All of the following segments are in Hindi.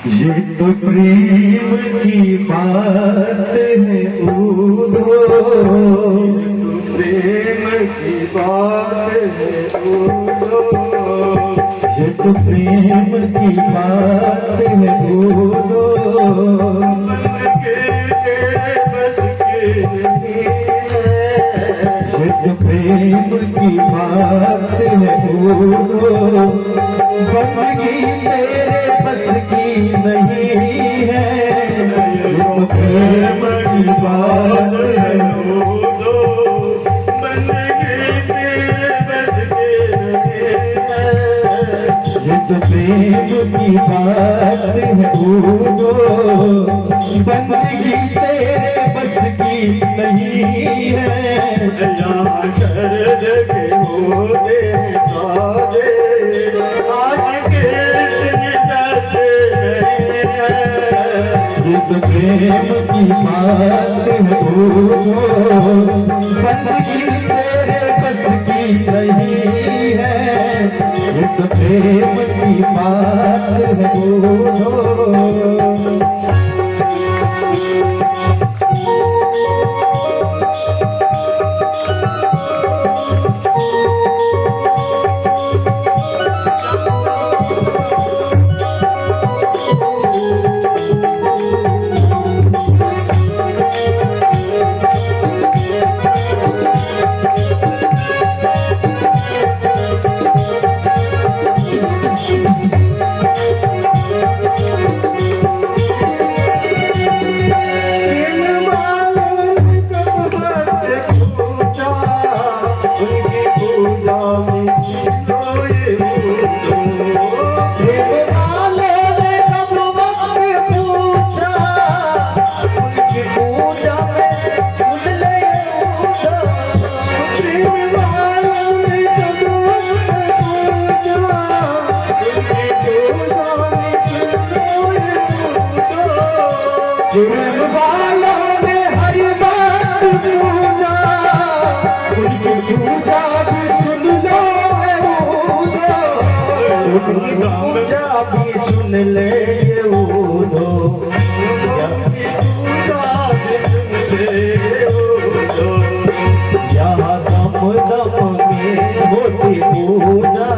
ये तो प्रेम की बात है उदो, प्रेम की बात है उदो, ये तो प्रेम की बात है उदो, बस के नहीं है। ये तो प्रेम की बात है उदो, बंदगी तेरे बस की नहीं है। ये तो प्रेम की बात है उदो, बंदगी तेरे बस के नहीं है। ये तो प्रेम की बात है उदो, बंदगी तेरे बस की नहीं है। यहाँ कर के हो दे सारे आज के चलते ये तो प्रेम की बात है उदो, बंदगी तेरे बस की नहीं है। ये तो प्रेम की बात है उदो। प्रेम वालों ने हर बात पूजा, उनकी पूजा भी सुन लो उनकी पूजा भी सुन ले ये उदो। यहाँ दम दम के होती पूजा,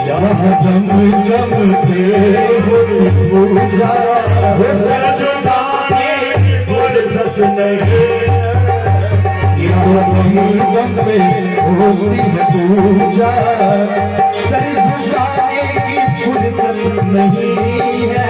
यहाँ दम दम के होती पूजा। होती है पूजा, सर झुकाने की फुर्सत नहीं है।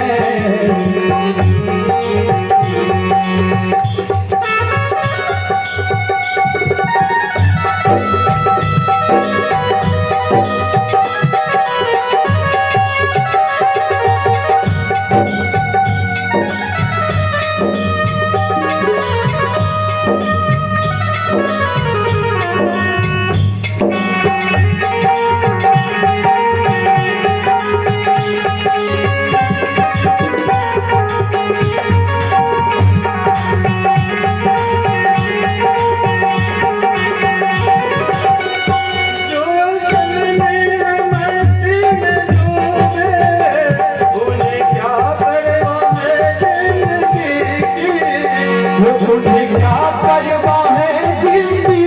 उन्हें क्या परवाह है जिंदगी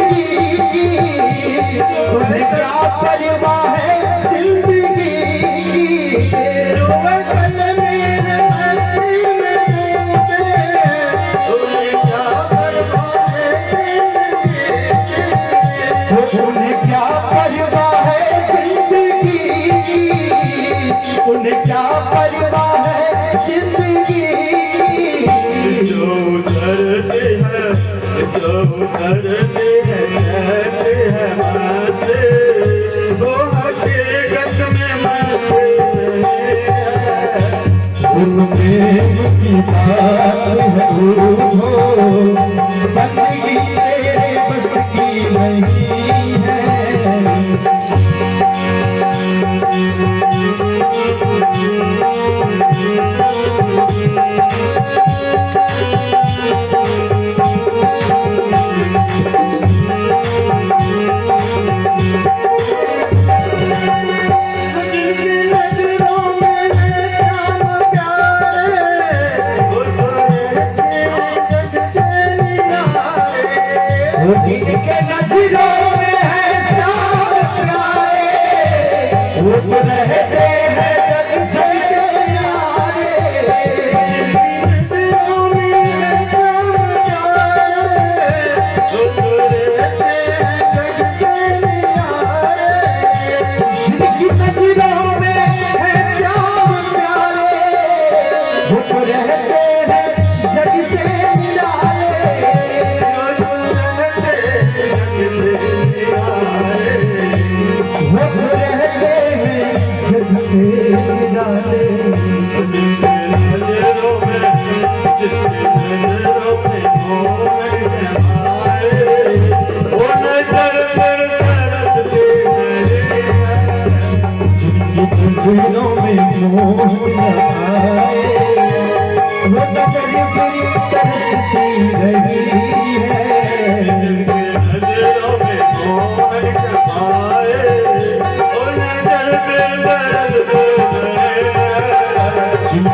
की, उन्हें क्या परवाह है जिंदगी की। उन्हें क्या परवाह है जिंदगी की, उन्हें क्या परवाह है जिंदगी। जो करते हैं कहते हैं मानते, वो हकीकत में मानते हैं। उन प्रेम की बात है उदो, बंदगी तेरे बस की नहीं है।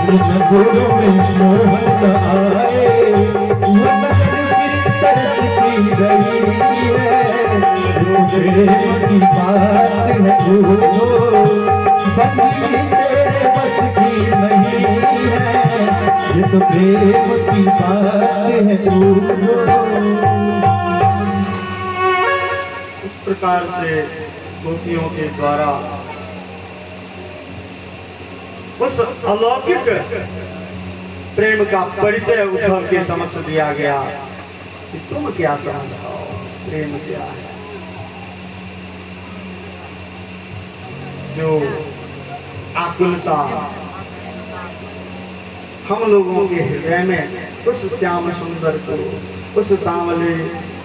नजरों में मोहन आए, वो नजर फिर तरसती रही है। वो प्रेम की बात है झूठो, बंदी तेरे बस की नहीं है। ये तो प्रेम की बात है झूठो। इस प्रकार से गोपियों के द्वारा उस अलौकिक प्रेम का परिचय उद्धव के समक्ष दिया गया कि तुम क्या समझते हो, प्रेम क्या है। जो आकुलता हम लोगों के हृदय में उस श्याम सुंदर को, उस सांवले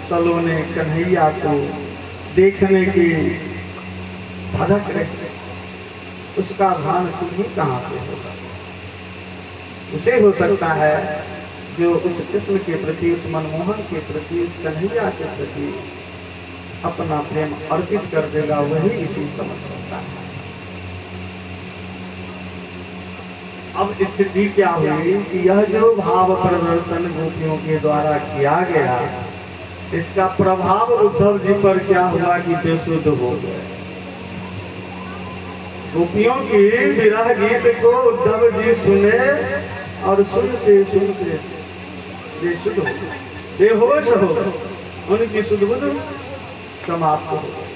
सलोने कन्हैया को देखने की धड़क रही, उसका भान तुम्हें कहाँ से होगा। उसे हो सकता है जो उस कृष्ण के प्रति, उस मनमोहन के प्रति, उस कन्हैया के प्रति अपना प्रेम अर्पित कर देगा, वही इसी समझ सकता है। अब स्थिति क्या हुई कि यह जो भाव प्रदर्शन गोपियों के द्वारा किया गया, इसका प्रभाव उद्धव जी पर क्या हुआ कि बेसुध हो गए। गोपियों की विरह गीत को उद्धव जी सुने और सुनते सुनते बेसुध हो गए, बेहोश हो गए, उनकी सुध-बुध समाप्त हो गई।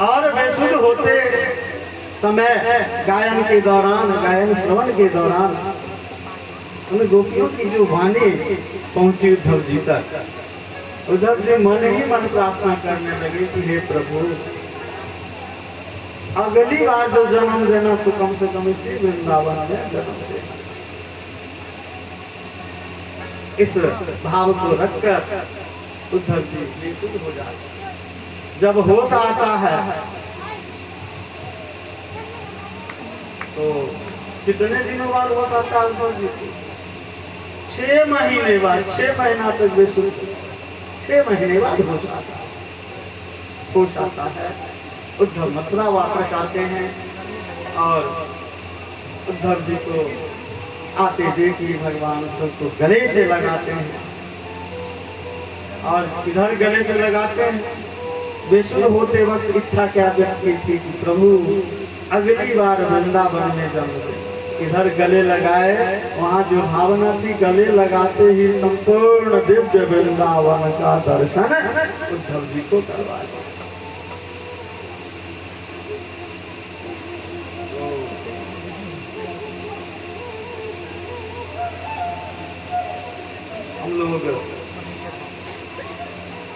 और बेसुध होते समय गायन के दौरान, गायन श्रवण के दौरान उन गोपियों की जो वाणी पहुंची उद्धव जी तक, उद्धव जी मन ही मन प्रार्थना करने लगे कि हे प्रभु, अगली बार जो जन्म देना तो कम से कम इसी वृंदावन में जन्म देना। इस भाव को रखकर उद्धव जी बेसुध हो जाते। जब होश आता है तो कितने दिनों बाद होश आता है उद्धव जी को? 6 महीने बाद, 6 महीना तक बेसुध, 6 महीने बाद होश आता है। उद्धव मथुरा वापस आते हैं और उद्धव जी को आते देखिए भगवान उद्धव को गले से लगाते हैं और इधर गले से लगाते हैं। बेसुध होते वक्त इच्छा क्या व्यक्त की थी कि प्रभु अगली बार वृंदावन में जन्म दे। इधर गले लगाए, वहाँ जो भावना थी गले लगाते ही संपूर्ण दिव्य वृंदावन का दर्शन उद्धव जी को करवाया। हम लोग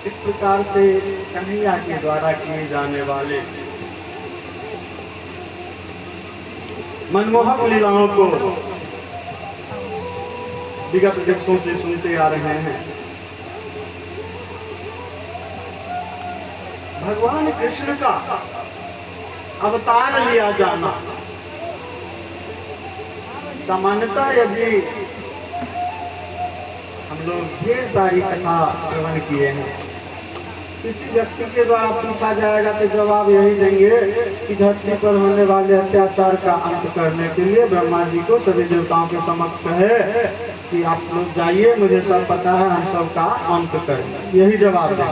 इस प्रकार से कन्हैया के द्वारा किए जाने वाले मनमोहक लीलाओं को विगत दिवसों से सुनते आ रहे हैं। भगवान कृष्ण का अवतार लिया जाना सामान्यतः, यदि हम लोग ढेर सारी कथा श्रवण किए हैं, किसी व्यक्ति के द्वारा पूछा जाएगा तो जवाब यही देंगे कि धरती पर होने वाले अत्याचार का अंत करने के लिए ब्रह्मा जी को सभी देवताओं के समक्ष है कि आप लोग जाइए, मुझे सब पता है, हम सब का अंत करेंगे। यही जवाब है।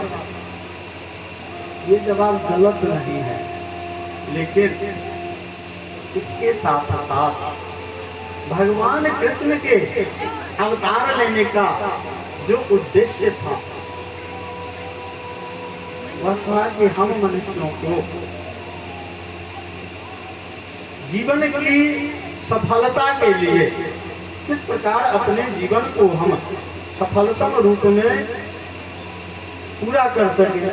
ये जवाब गलत नहीं है, लेकिन इसके साथ साथ भगवान कृष्ण के अवतार लेने का जो उद्देश्य था वह था कि हम मनुष्यों को जीवन की सफलता के लिए किस प्रकार अपने जीवन को हम सफलतम रूप में पूरा कर सके,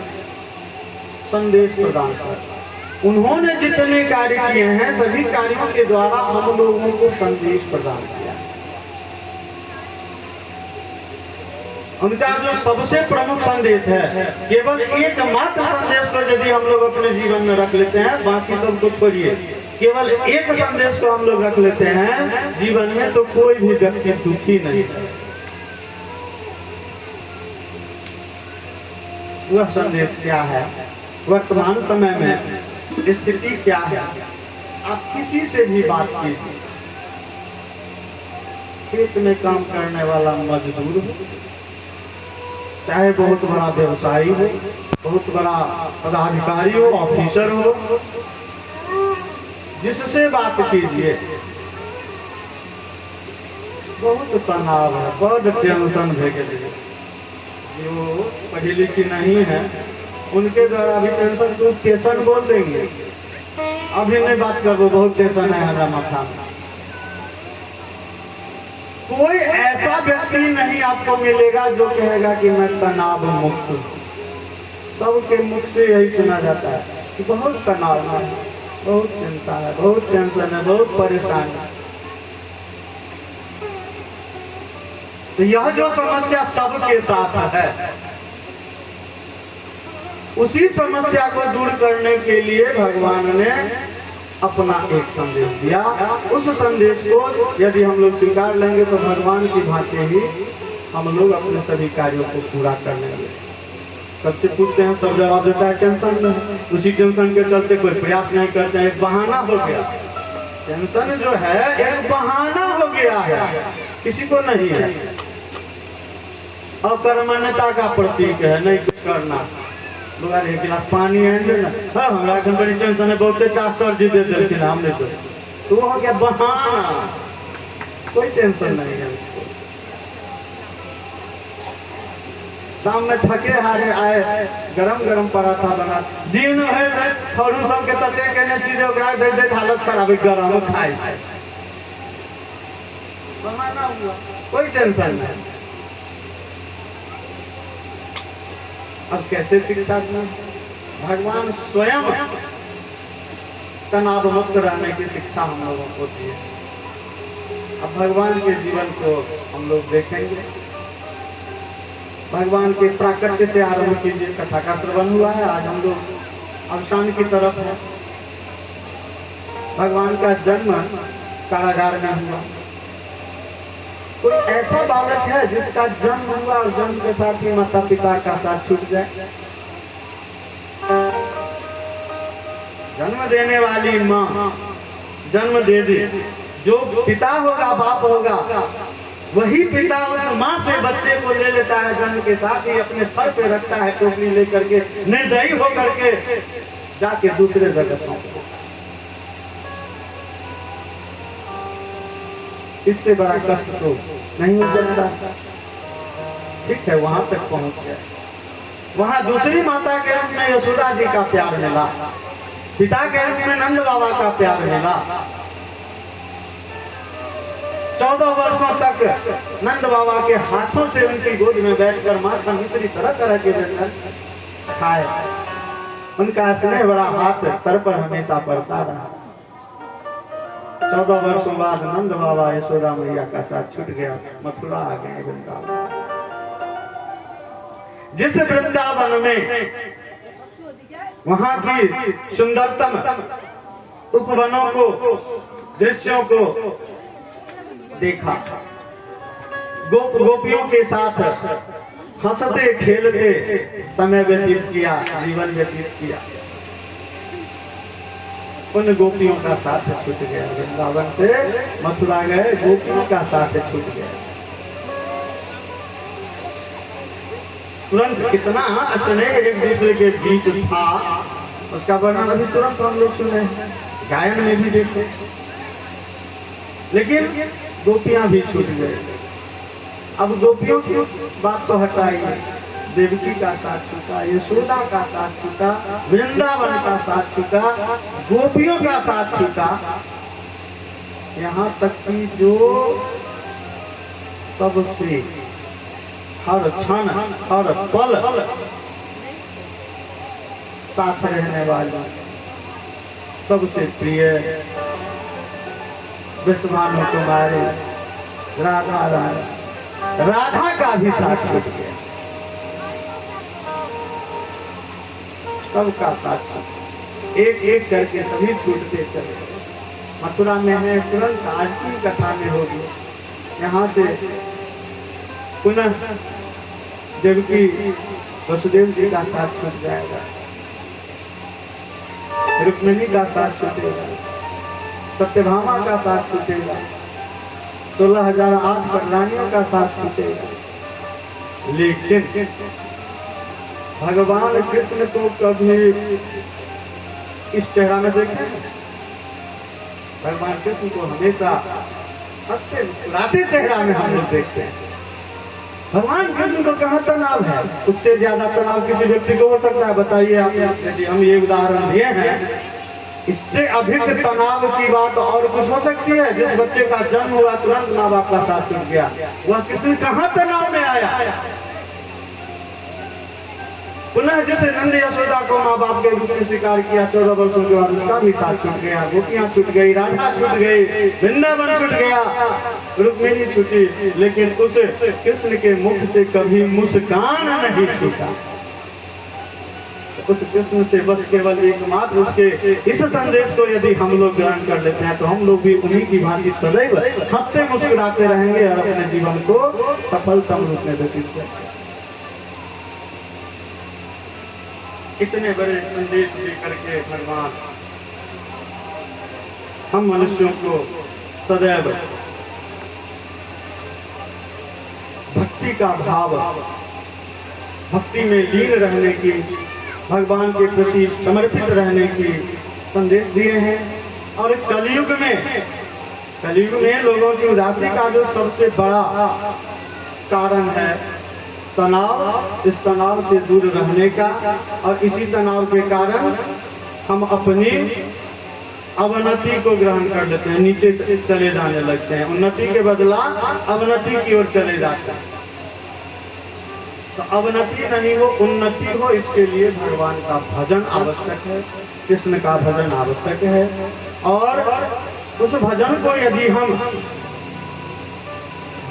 संदेश प्रदान कर। उन्होंने जितने कार्य किए हैं सभी कार्यों के द्वारा हम लोगों को संदेश प्रदान किया। उनका जो सबसे प्रमुख संदेश है, केवल एकमात्र संदेश को यदि हम लोग अपने जीवन में रख लेते हैं, बाकी सबको छोड़िए, केवल एक संदेश को हम लोग रख लेते हैं जीवन में, तो कोई भी व्यक्ति दुखी नहीं है। वह संदेश क्या है? वर्तमान समय में स्थिति क्या है? आप किसी से भी बात कीजिए, खेत में काम करने वाला मजदूर हो, चाहे बहुत बड़ा व्यवसायी हो, बहुत बड़ा पदाधिकारी हो, ऑफिसर हो, जिससे बात कीजिए बहुत तनाव है, बहुत टेंशन भेज दिए। जो पढ़ी लिखी नहीं है उनके द्वारा भी टेंशन को टेंशन बोल देंगे, अभी नहीं बात करो, बहुत टेंशन है हमारा माथा में। कोई ऐसा व्यक्ति नहीं आपको मिलेगा जो कहेगा कि मैं तनाव मुक्त हूँ। सबके मुख से यही सुना जाता है कि बहुत तनाव है, बहुत चिंता है, बहुत टेंशन है, बहुत परेशान है। तो यह जो समस्या सबके साथ है, उसी समस्या को दूर करने के लिए भगवान ने अपना एक संदेश दिया। उस संदेश को यदि हम लोग स्वीकार लेंगे तो भगवान की भांति ही हम लोग अपने सभी कार्यों को पूरा कर लेंगे। सबसे पूछते हैं, सब जवाब देता है टेंशन में। उसी टेंशन के चलते कोई प्रयास नहीं करते हैं, एक बहाना हो गया। टेंशन जो है एक बहाना हो गया है, किसी को नहीं है। अकर्मण्यता का प्रतीक है, नहीं कुछ करना। लोग एक गिलास पानी है ना, हाँ हमारा बड़ी टेंशन है, बहुत चार सर्जी दे देते हमने तो वो हो गया बहाना, कोई टेंशन नहीं है उसको। शाम में थके हारे आए, गरम गरम पराठा बना, दिन भर फरू सब के तते केने चीज ओकरा दे दे हालत खराब है, गरम खाए छै, बहाना हुआ, कोई टेंशन नहीं। अब कैसे शिक्षा दें? भगवान स्वयं तनाव मुक्त रहने की शिक्षा हम लोगों को दी है। अब भगवान के जीवन को हम लोग देखेंगे। भगवान के प्राकट्य से आरंभ कीजिए, कथा का श्रवण हुआ है, आज हम लोग अवसान की तरफ है। भगवान का जन्म कारागार में हुआ। कोई ऐसा बालक है जिसका जन्म हुआ और जन्म के साथ ही माता पिता का साथ छूट जाए? जन्म देने वाली माँ जन्म दे दी, जो पिता होगा, बाप होगा, वही पिता उस माँ से बच्चे को ले लेता है, जन्म के साथ ही अपने सर पे रखता है, टोकरी लेकर के निर्दयी होकर के जाके दूसरे जगतों को। इससे बड़ा कष्ट तो नहीं हो सकता। ठीक है, वहां तक पहुंच गए। वहां दूसरी माता के रूप में यशोदा जी का प्यार मिला, पिता के रूप में नंद बाबा का प्यार मिला। 14 वर्षों तक नंद बाबा के हाथों से उनकी गोद में बैठकर माता मिश्री तरह तरह के व्यंजन खाए। उनका स्नेह बड़ा हाथ सर पर हमेशा पड़ता रहा। 14 वर्षों बाद नंद बाबा यशोदा मैया का साथ छूट गया, मथुरा आ गए वृंदावन। जिस वृंदावन में वहां की सुंदरतम उपवनों को, दृश्यों को देखा, गोप गोपियों के साथ हंसते खेलते समय व्यतीत किया, जीवन व्यतीत किया। उन गोपियों का साथ छूट गया, वृंदावन से मथुरा गए, गोपियों का साथ छूट गया। तुरंत कितना स्नेह एक दूसरे के बीच था, उसका वर्णन अभी तुरंत हम लोग सुने, गायन में भी देखे। लेकिन गोपियां भी छूट गए। अब गोपियों की बात तो हटाइए, देवकी का साथ छूटा, यशोदा का साथ छूटा, वृंदावन का साथ छूटा, गोपियों का साथ छूटा, यहाँ तक कि जो सबसे हर क्षण हर पल साथ रहने वाली सबसे प्रिय विश्वानु कुमारी राधा रानी, राधा का भी साथ छूट गया। सबका साथ एक एक करके सभी छूटते चले। मथुरा में है, तुरंत आज की कथा में होगी। यहाँ से पुनः देवकी वसुदेव जी का साथ छूट जाएगा, रुक्मिणी का साथ छूटेगा, सत्यभामा का साथ छूटेगा, 16,008 प्रधानियों का साथ छूटेगा, लेकिन भगवान कृष्ण को कभी इस चेहरा में देखे? भगवान कृष्ण को हमेशा हंसते मुस्कुराते चेहरा में हम लोग देखते हैं। भगवान कृष्ण को कहाँ तनाव है? उससे ज्यादा तनाव किसी व्यक्ति को हो सकता है? बताइए आप। यदि हम ये उदाहरण दिए हैं, इससे अधिक तनाव की बात और कुछ हो सकती है? जिस बच्चे का जन्म हुआ तुरंत माँ बाप का साथ छूट गया, वह कृष्ण कहाँ तनाव में आया? पुनः जैसे नंद यशोदा को माँ बाप के रूप में स्वीकार किया, 14 वर्षों के बाद उसका भी साथ छूट गया, गोपियां छूट गई, राधा छूट गई, वृंदावन छूट गया, रुक्मिणी छूटी, लेकिन उस कृष्ण के मुख से कभी मुस्कान नहीं छूटा। उस कृष्ण से बस केवल एकमात्र उसके इस संदेश को यदि हम लोग ग्रहण कर लेते हैं तो हम लोग भी उन्हीं की भांति सदैव हंसते मुस्कुराते रहेंगे और अपने जीवन को सफलतम रूप में व्यतीत करेंगे। इतने बड़े संदेश लेकर के भगवान हम मनुष्यों को सदैव भक्ति का भाव, भक्ति में लीन रहने की, भगवान के प्रति समर्पित रहने की संदेश दिए हैं। और कलयुग में लोगों की उदासी का जो सबसे बड़ा कारण है तनाव, इस तनाव से दूर रहने का, और इसी तनाव के कारण हम अपनी अवनति को ग्रहण कर लेते हैं, नीचे चले जाने लगते हैं, उन्नति के बदला अवनति की ओर चले जाते हैं। तो अवनति नहीं हो, उन्नति हो, इसके लिए भगवान का भजन आवश्यक है, कृष्ण का भजन आवश्यक है। और उस भजन को यदि हम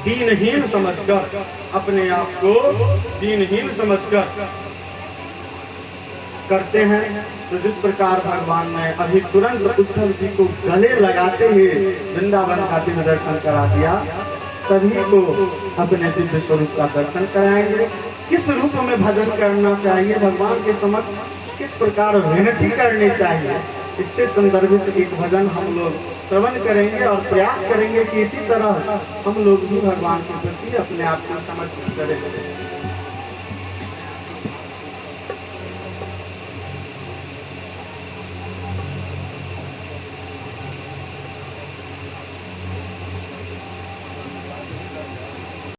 दीनहीन समझकर, अपने आप को दीनहीन समझकर करते हैं, तो जिस प्रकार भगवान ने अभी तुरंत उद्धव जी को गले लगाते हुए वृंदावन का दिव्य दर्शन करा दिया, सभी को अपने दिव्य स्वरूप का दर्शन कराएंगे। किस रूप में भजन करना चाहिए, भगवान के समक्ष किस प्रकार विनती करनी चाहिए, इससे संदर्भित एक भजन हम लोग श्रवण करेंगे और प्रयास करेंगे कि इसी तरह हम लोग भी भगवान के प्रति अपने आप को समर्पित करें।